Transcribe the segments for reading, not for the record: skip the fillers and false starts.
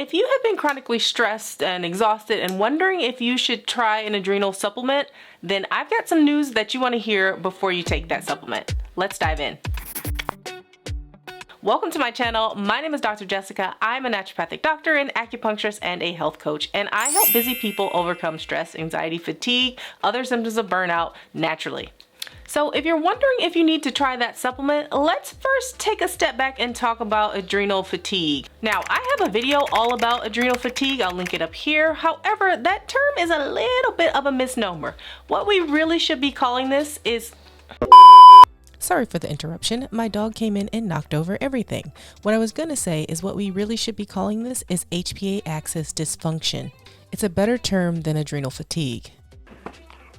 If you have been chronically stressed and exhausted and wondering if you should try an adrenal supplement, then I've got some news that you want to hear before you take that supplement. Let's dive in. Welcome to my channel. My name is Dr. Jessica. I'm a naturopathic doctor, an acupuncturist, and a health coach, and I help busy people overcome stress, anxiety, fatigue, other symptoms of burnout naturally. So if you're wondering if you need to try that supplement, let's first take a step back and talk about adrenal fatigue. Now, I have a video all about adrenal fatigue. I'll link it up here. However, that term is a little bit of a misnomer. What we really should be calling this is... Sorry for the interruption. My dog came in and knocked over everything. What I was going to say is what we really should be calling this is HPA Axis dysfunction. It's a better term than adrenal fatigue.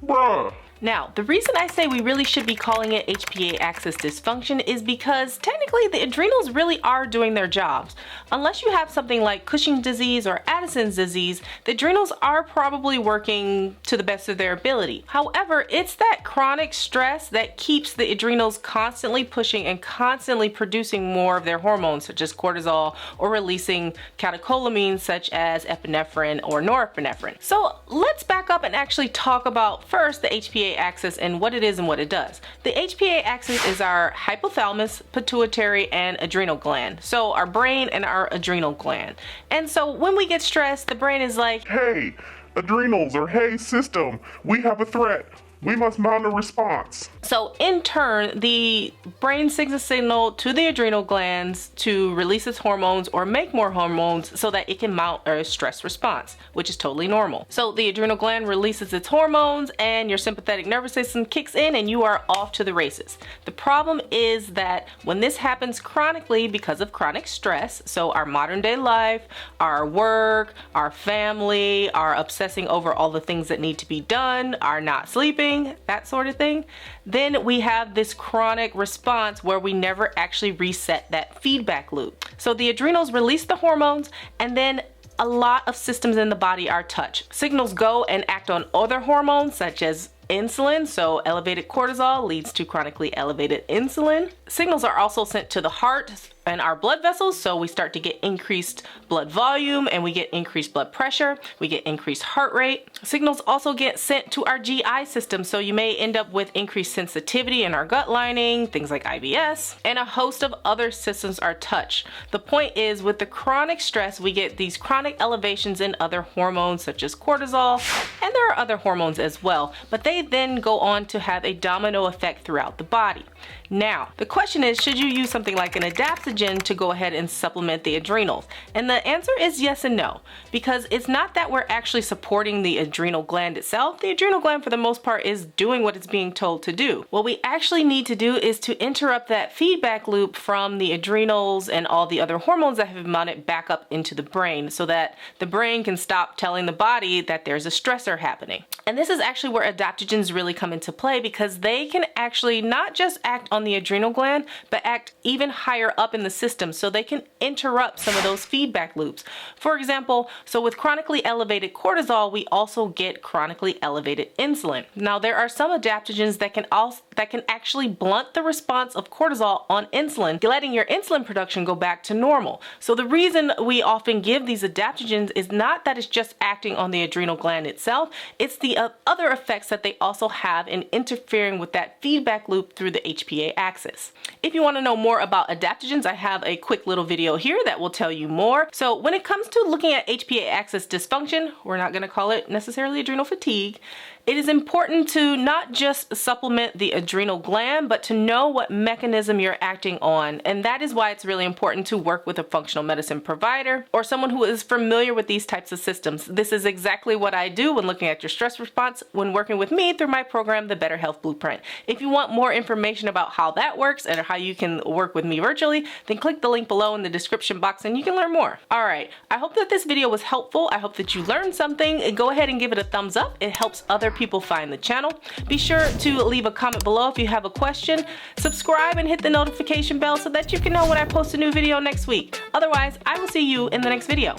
Bruh. Now, the reason I say we really should be calling it HPA Axis dysfunction is because technically the adrenals really are doing their jobs. Unless you have something like Cushing's disease or Addison's disease, the adrenals are probably working to the best of their ability. However, it's that chronic stress that keeps the adrenals constantly pushing and constantly producing more of their hormones, such as cortisol, or releasing catecholamines such as epinephrine or norepinephrine. So let's back up and actually talk about first the HPA axis and what it is and what it does. The HPA axis is our hypothalamus, pituitary, and adrenal gland. So our brain and our adrenal gland. And so when we get stressed, the brain is like, hey, adrenals, or hey, system, we have a threat. We must mount a response. So in turn, the brain sends a signal to the adrenal glands to release its hormones or make more hormones so that it can mount a stress response, which is totally normal. So the adrenal gland releases its hormones and your sympathetic nervous system kicks in and you are off to the races. The problem is that when this happens chronically because of chronic stress, so our modern day life, our work, our family, our obsessing over all the things that need to be done, our not sleeping, that sort of thing, then we have this chronic response where we never actually reset that feedback loop. So the adrenals release the hormones and then a lot of systems in the body are touched. Signals go and act on other hormones such as insulin, so elevated cortisol leads to chronically elevated insulin. Signals are also sent to the heart and our blood vessels, so we start to get increased blood volume and we get increased blood pressure, we get increased heart rate. Signals also get sent to our GI system, so you may end up with increased sensitivity in our gut lining, things like IBS, and a host of other systems are touched. The point is, with the chronic stress, we get these chronic elevations in other hormones such as cortisol, and there are other hormones as well, but they then go on to have a domino effect throughout the body. Now, the question is, should you use something like an adaptogen to go ahead and supplement the adrenals? And the answer is yes and no, because it's not that we're actually supporting the adrenal gland itself. The adrenal gland, for the most part, is doing what it's being told to do. What we actually need to do is to interrupt that feedback loop from the adrenals and all the other hormones that have been mounted back up into the brain so that the brain can stop telling the body that there's a stressor happening. And this is actually where adaptogens really come into play, because they can actually not just act on the adrenal gland, but act even higher up in the system, so they can interrupt some of those feedback loops. For example, so with chronically elevated cortisol, we also get chronically elevated insulin. Now, there are some adaptogens that can actually blunt the response of cortisol on insulin, letting your insulin production go back to normal. So the reason we often give these adaptogens is not that it's just acting on the adrenal gland itself, it's the other effects that they also have in interfering with that feedback loop through the HPA axis. If you want to know more about adaptogens, I have a quick little video here that will tell you more. So when it comes to looking at HPA axis dysfunction, we're not going to call it necessarily adrenal fatigue. It is important to not just supplement the adrenal gland, but to know what mechanism you're acting on. And that is why it's really important to work with a functional medicine provider or someone who is familiar with these types of systems. This is exactly what I do when looking at your stress response when working with me through my program, The Better Health Blueprint. If you want more information about how that works and how you can work with me virtually, then click the link below in the description box and you can learn more. All right, I hope that this video was helpful. I hope that you learned something. Go ahead and give it a thumbs up. It helps other people find the channel. Be sure to leave a comment below if you have a question. Subscribe and hit the notification bell so that you can know when I post a new video next week. Otherwise, I will see you in the next video.